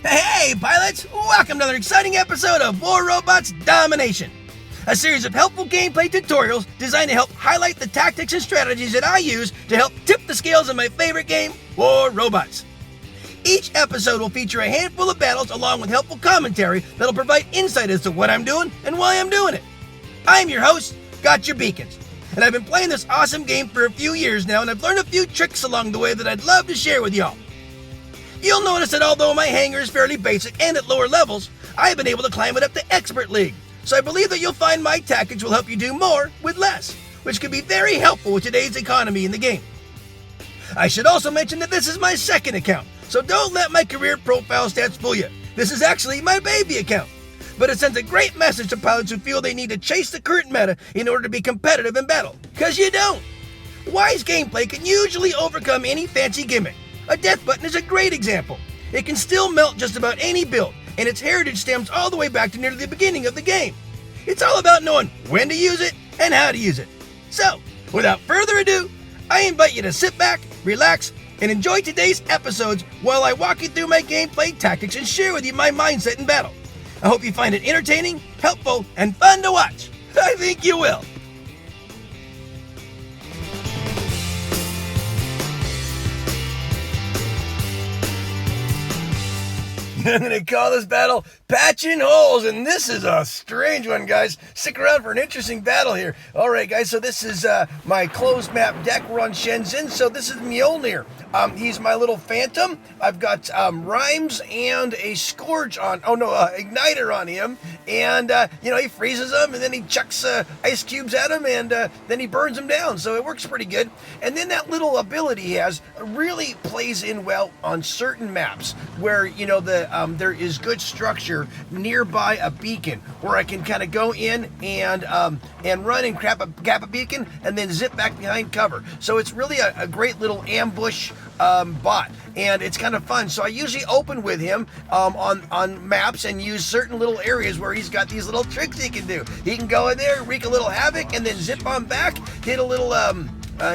Hey, pilots! Welcome to another exciting episode of War Robots Domination, a series of helpful gameplay tutorials designed to help highlight the tactics and strategies that I use to help tip the scales of my favorite game, War Robots. Each episode will feature a handful of battles along with helpful commentary that'll provide insight as to what I'm doing and why I'm doing it. I'm your host, Gotchure Beacons, and I've been playing this awesome game for a few years now, and I've learned a few tricks along the way that I'd love to share with y'all. You'll notice that although my hangar is fairly basic and at lower levels, I've been able to climb it up to Expert League. So I believe that you'll find my tactics will help you do more with less, which can be very helpful with today's economy in the game. I should also mention that this is my second account, so don't let my career profile stats fool you. This is actually my baby account. But it sends a great message to pilots who feel they need to chase the current meta in order to be competitive in battle. Because you don't. Wise gameplay can usually overcome any fancy gimmick. A death button is a great example. It can still melt just about any build, and its heritage stems all the way back to nearly the beginning of the game. It's all about knowing when to use it and how to use it. So, without further ado, I invite you to sit back, relax, and enjoy today's episodes while I walk you through my gameplay tactics and share with you my mindset in battle. I hope you find it entertaining, helpful, and fun to watch. I think you will. I'm going to call this battle Patching Holes, and this is a strange one, guys. Stick around for an interesting battle here. All right, guys, so this is my closed map deck. We're on Shenzhen, so this is Mjolnir. He's my little phantom. I've got Rhymes and a Scourge on, Igniter on him, and, he freezes them, and then he chucks ice cubes at him, and then he burns them down, so it works pretty good. And then that little ability he has really plays in well on certain maps where, there is good structure nearby a beacon where I can kind of go in and run and cap a beacon and then zip back behind cover. So it's really a great little ambush bot, and it's kind of fun. So I usually open with him on maps and use certain little areas where he's got these little tricks he can do. He can go in there, wreak a little havoc, and then zip on back, hit a little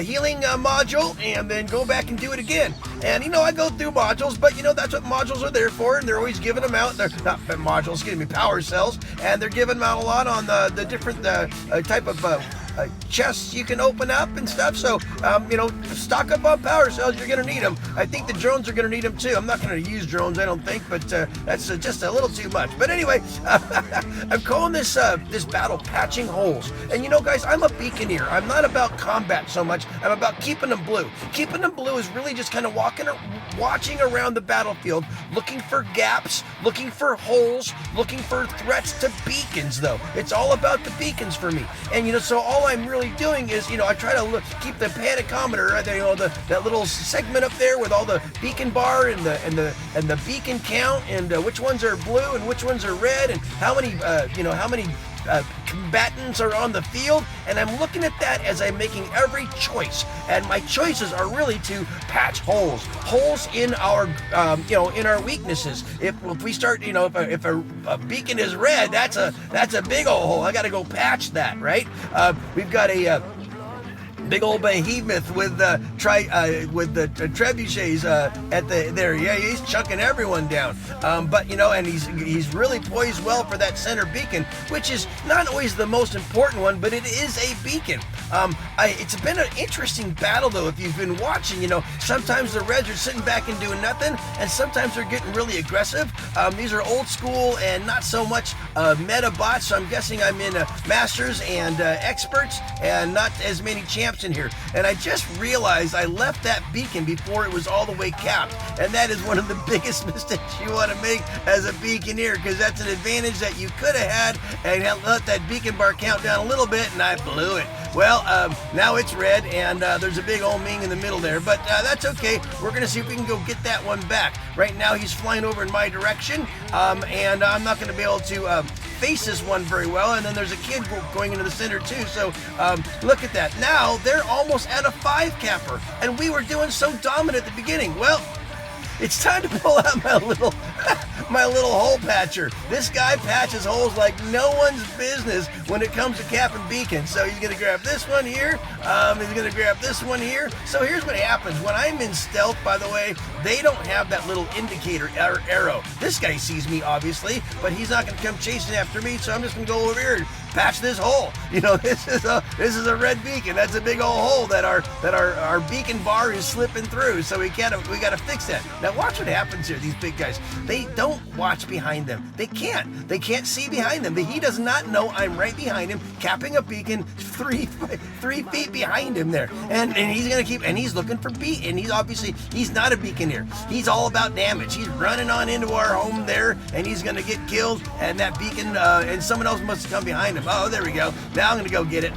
healing module, and then go back and do it again. And I go through modules, but that's what modules are there for, and they're always giving them out. They're not modules, excuse me, power cells, and they're giving them out a lot on the different type of chests you can open up and stuff. So stock up on power cells. You're gonna need them. I think the drones are gonna need them too. I'm not gonna use drones, I don't think, but that's just a little too much. But anyway, I'm calling this battle Patching Holes. And guys, I'm a beaconeer. I'm not about combat so much. I'm about keeping them blue. Keeping them blue is really just kind of watching around the battlefield, looking for gaps, looking for holes, looking for threats to beacons. Though it's all about the beacons for me. And so all I'm really doing is, I try to keep the panicometer, that little segment up there with all the beacon bar and the beacon count, and which ones are blue and which ones are red, and how many combatants are on the field. And I'm looking at that as I'm making every choice, and my choices are really to patch holes in our in our weaknesses. If we start, if a beacon is red, that's a big old hole. I got to go patch that, right? We've got a big old behemoth with the trebuchets at there. Yeah, he's chucking everyone down. But and he's really poised well for that center beacon, which is not always the most important one, but it is a beacon. It's been an interesting battle though. If you've been watching, sometimes the Reds are sitting back and doing nothing, and sometimes they're getting really aggressive. These are old school and not so much meta bots. So I'm guessing I'm in Masters and Experts, and not as many champs in here. And I just realized I left that beacon before it was all the way capped, and that is one of the biggest mistakes you want to make as a beaconeer, because that's an advantage that you could have had and let that beacon bar count down a little bit, and I blew it. Well, now it's red, and there's a big old Ming in the middle there, but that's okay. We're gonna see if we can go get that one back. Right now he's flying over in my direction, and I'm not gonna be able to face this one very well, and then there's a kid going into the center too. So look at that. Now they're almost at a 5 capper, and we were doing so dominant at the beginning. Well, it's time to pull out my little my little hole patcher. This guy patches holes like no one's business when it comes to capping beacons. So he's gonna grab this one here. He's gonna grab this one here. So here's what happens. When I'm in stealth, by the way, they don't have that little indicator arrow. This guy sees me, obviously, but he's not gonna come chasing after me, so I'm just gonna go over here and patch this hole. You know, this is a red beacon. That's a big old hole that our beacon bar is slipping through. So we gotta fix that. Now watch what happens here. These big guys, they don't watch behind them. They can't see behind them. He does not know I'm right behind him, capping a beacon 3 feet behind him there. And he's gonna keep, and he's looking for beacon. And he's not a beaconeer. He's all about damage. He's running on into our home there, and he's gonna get killed. And that beacon, and someone else must have come behind him. Oh, there we go. Now I'm gonna go get it.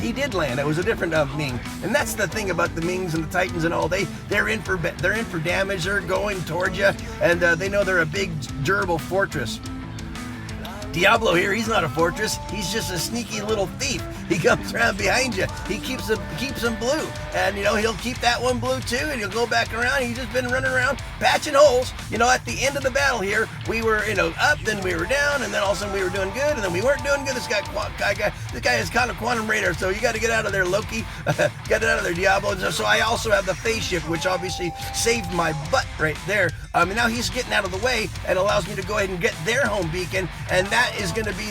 He did land. It was a different Ming, and that's the thing about the Mings and the Titans and all. They're in for damage. They're going towards you, and they know they're a big, durable fortress. Diablo here, he's not a fortress. He's just a sneaky little thief. He comes around behind you. He keeps them blue, and you know he'll keep that one blue too, and he'll go back around. He's just been running around patching holes. You know, at the end of the battle here, we were up, then we were down, and then all of a sudden we were doing good, and then we weren't doing good. This guy is kind of quantum radar, so you got to get out of there, Loki. Get out of there, Diablo. And so I also have the phase shift, which obviously saved my butt right there. And now he's getting out of the way and allows me to go ahead and get their home beacon, and that is going to be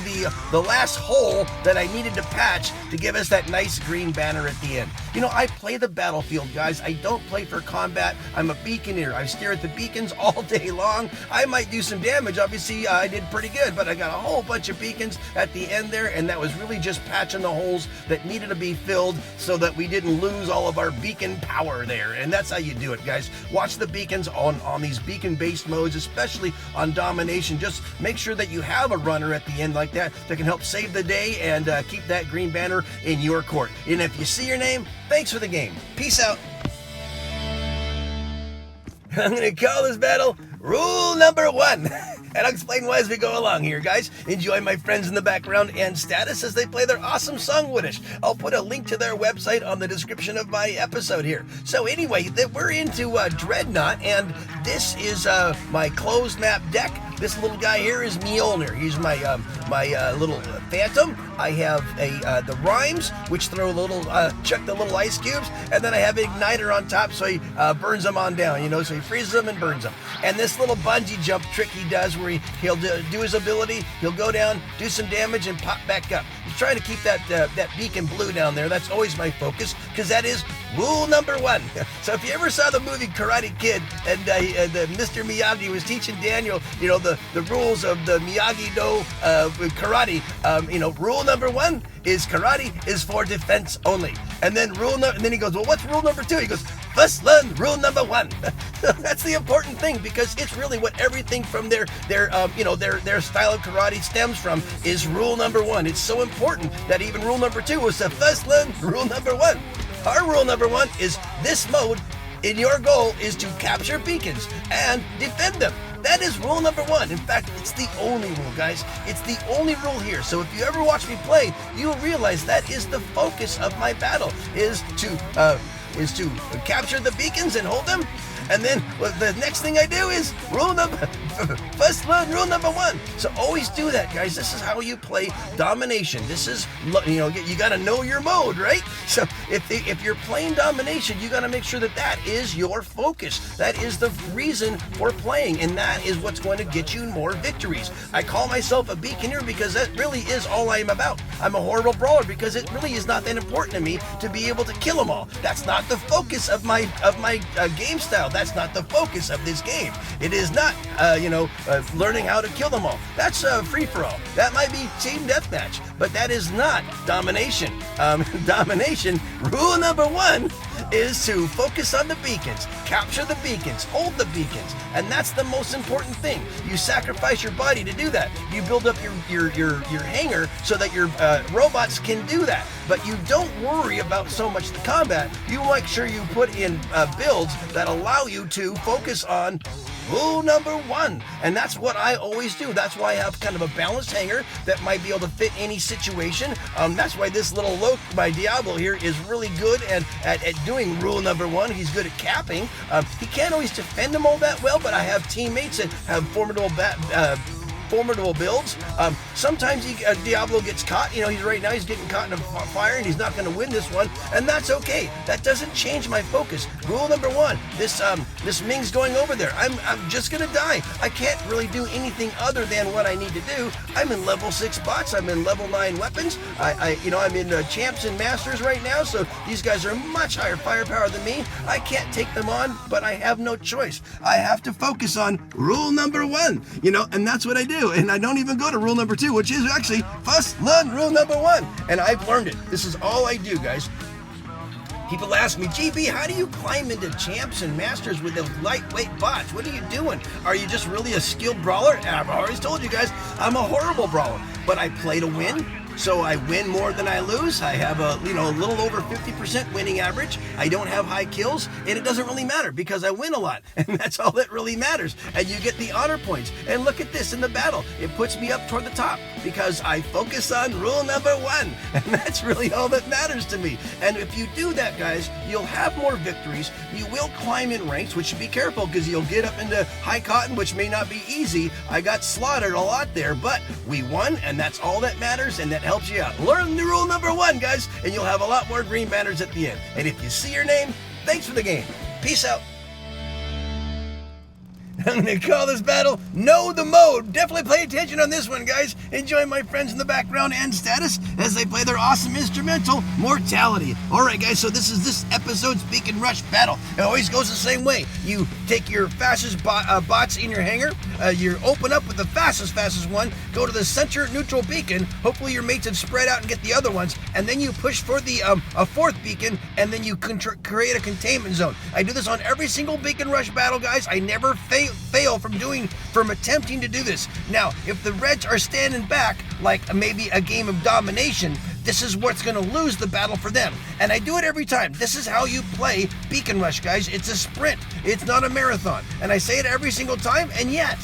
the last hole that I needed to patch to give us that nice green banner at the end. You know, I play the battlefield, guys. I don't play for combat. I'm a beaconeer. I stare at the beacons all day long. I might do some damage. Obviously, I did pretty good, but I got a whole bunch of beacons at the end there, and that was really just patching the holes that needed to be filled so that we didn't lose all of our beacon power there. And that's how you do it, guys. Watch the beacons on these beacon-based modes, especially on Domination. Just make sure that you have a runner at the end like that can help save the day and keep that green banner in your court. And if you see your name, thanks for the game. Peace out. I'm going to call this battle Rule Number 1. And I'll explain why as we go along here, guys. Enjoy my friends in the background and status as they play their awesome song Woodish. I'll put a link to their website on the description of my episode here. So anyway, we're into Dreadnought, and this is my closed map deck. This little guy here is Mjolnir. He's my little phantom. I have the rhymes, which throw chuck the little ice cubes, and then I have an igniter on top, so he burns them on down. You know, so he freezes them and burns them. And this little bungee jump trick he does, where he'll do his ability, he'll go down, do some damage, and pop back up. He's trying to keep that beacon blue down there. That's always my focus, because that is rule number 1. So if you ever saw the movie Karate Kid, and Mr. Miyagi was teaching Daniel, you know, the rules of the Miyagi-Do karate, rule number 1 is karate is for defense only. And then and then he goes, well, what's rule number 2? He goes, first learn rule number 1. That's the important thing, because it's really what everything from their style of karate stems from is rule number 1. It's so important that even rule number 2 was to first learn rule number 1. Our rule number 1 is this mode, and your goal is to capture beacons and defend them. That is rule number 1. In fact, it's the only rule, guys. It's the only rule here. So if you ever watch me play, you will realize that is the focus of my battle, is to capture the beacons and hold them. And then the next thing I do is first learn rule number 1. So always do that, guys. This is how you play Domination. This is, you got to know your mode, right? So if you're playing Domination, you got to make sure that is your focus. That is the reason for playing, and that is what's going to get you more victories. I call myself a beaconeer because that really is all I am about. I'm a horrible brawler because it really is not that important to me to be able to kill them all. That's not the focus of my game style. That's not the focus of this game. It is not, learning how to kill them all. That's free-for-all. That might be team deathmatch, but that is not Domination. Domination, rule number 1 is to focus on the beacons, capture the beacons, hold the beacons, and that's the most important thing. You sacrifice your body to do that. You build up your hangar so that your robots can do that. But you don't worry about so much the combat. You make sure you put in builds that allow you to focus on rule number 1, and that's what I always do. That's why I have kind of a balanced hangar that might be able to fit any situation. That's why this little my Diablo here is really good at doing doing. Rule number one, he's good at capping. He can't always defend them all that well, but I have teammates that have formidable builds. Sometimes Diablo gets caught. Right now he's getting caught in a fire and he's not going to win this one, and that's okay. That doesn't change my focus. Rule number one, this Ming's going over there. I'm just going to die. I can't really do anything other than what I need to do. I'm in level 6 bots. I'm in level 9 weapons. I'm in champs and masters right now, so these guys are much higher firepower than me. I can't take them on, but I have no choice. I have to focus on rule number one, and that's what I do. And I don't even go to rule number 2, which is actually first learn rule number 1. And I've learned it. This is all I do, guys. People ask me, GB, how do you climb into champs and masters with those lightweight bots? What are you doing? Are you just really a skilled brawler? I've always told you guys, I'm a horrible brawler, but I play to win. So I win more than I lose. I have a little over 50% winning average. I don't have high kills, and it doesn't really matter because I win a lot, and that's all that really matters. And you get the honor points. And look at this in the battle. It puts me up toward the top because I focus on rule number 1, and that's really all that matters to me. And if you do that, guys, you'll have more victories. You will climb in ranks, which should be careful because you'll get up into high cotton, which may not be easy. I got slaughtered a lot there, but we won, and that's all that matters, and that helps you out. Learn the rule number 1, guys, and you'll have a lot more green banners at the end. And if you see your name, thanks for the game. Peace out. I'm going to call this battle Know the Mode. Definitely pay attention on this one, guys. Enjoy my friends in the background and status as they play their awesome instrumental, Mortality. All right, guys, so this is this episode's Beacon Rush battle. It always goes the same way. You take your fastest bots in your hangar. You open up with the fastest one. Go to the center neutral beacon. Hopefully your mates have spread out and get the other ones. And then you push for the a fourth beacon, and then you create a containment zone. I do this on every single Beacon Rush battle, guys. I never fail from attempting to do this. Now, if the Reds are standing back, like maybe a game of Domination, this is what's going to lose the battle for them. And I do it every time. This is how you play Beacon Rush, guys. It's a sprint. It's not a marathon. And I say it every single time, and yet,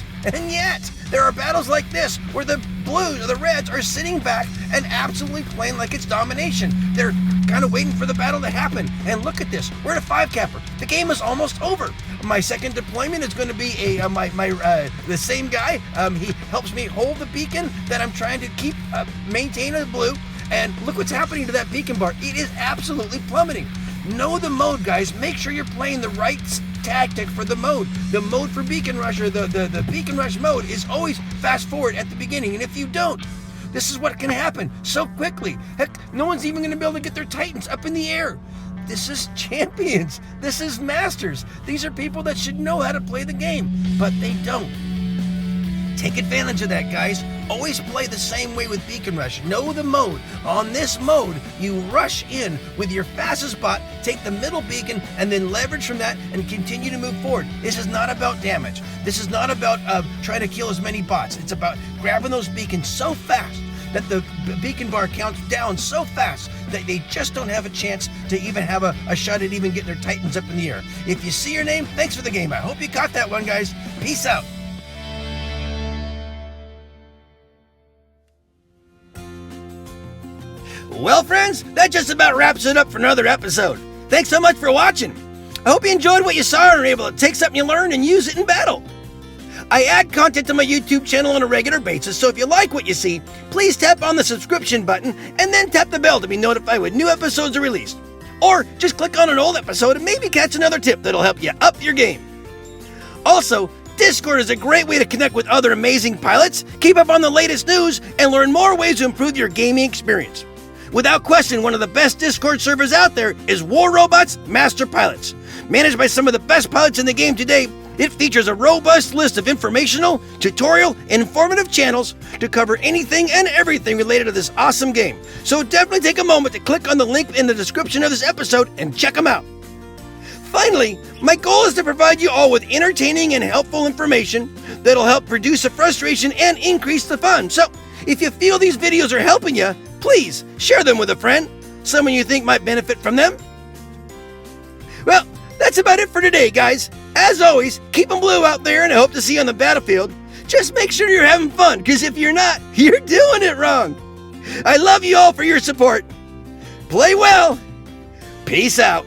there are battles like this where the Blues or the Reds are sitting back and absolutely playing like it's Domination. They're kind of waiting for the battle to happen. And look at this. We're at a 5-capper. The game is almost over. My second deployment is going to be the same guy. He helps me hold the beacon that I'm trying to keep maintain a blue. And look what's happening to that beacon bar. It is absolutely plummeting. Know the mode, guys. Make sure you're playing the right tactic for the mode. The mode for Beacon Rush, or the Beacon Rush mode, is always fast forward at the beginning. And if you don't, this is what can happen so quickly. Heck, no one's even going to be able to get their Titans up in the air. This is champions. This is masters. These are people that should know how to play the game, but they don't. Take advantage of that, guys. Always play the same way with Beacon Rush. Know the mode. On this mode, you rush in with your fastest bot, take the middle beacon, and then leverage from that and continue to move forward. This is not about damage. This is not about trying to kill as many bots. It's about grabbing those beacons so fast that the beacon bar counts down so fast that they just don't have a chance to even have a shot at even getting their Titans up in the air. If you see your name, thanks for the game. I hope you caught that one, guys. Peace out. Well, friends, that just about wraps it up for another episode. Thanks so much for watching. I hope you enjoyed what you saw and were able to take something you learned and use it in battle. I add content to my YouTube channel on a regular basis, so if you like what you see, please tap on the subscription button and then tap the bell to be notified when new episodes are released. Or just click on an old episode and maybe catch another tip that'll help you up your game. Also, Discord is a great way to connect with other amazing pilots, keep up on the latest news, and learn more ways to improve your gaming experience. Without question, one of the best Discord servers out there is War Robots Master Pilots. Managed by some of the best pilots in the game today, it features a robust list of informational, tutorial, and informative channels to cover anything and everything related to this awesome game. So definitely take a moment to click on the link in the description of this episode and check them out. Finally, my goal is to provide you all with entertaining and helpful information that'll help reduce the frustration and increase the fun. So if you feel these videos are helping you, please share them with a friend, someone you think might benefit from them. Well, that's about it for today, guys. As always, keep them blue out there, and I hope to see you on the battlefield. Just make sure you're having fun, because if you're not, you're doing it wrong. I love you all for your support. Play well. Peace out.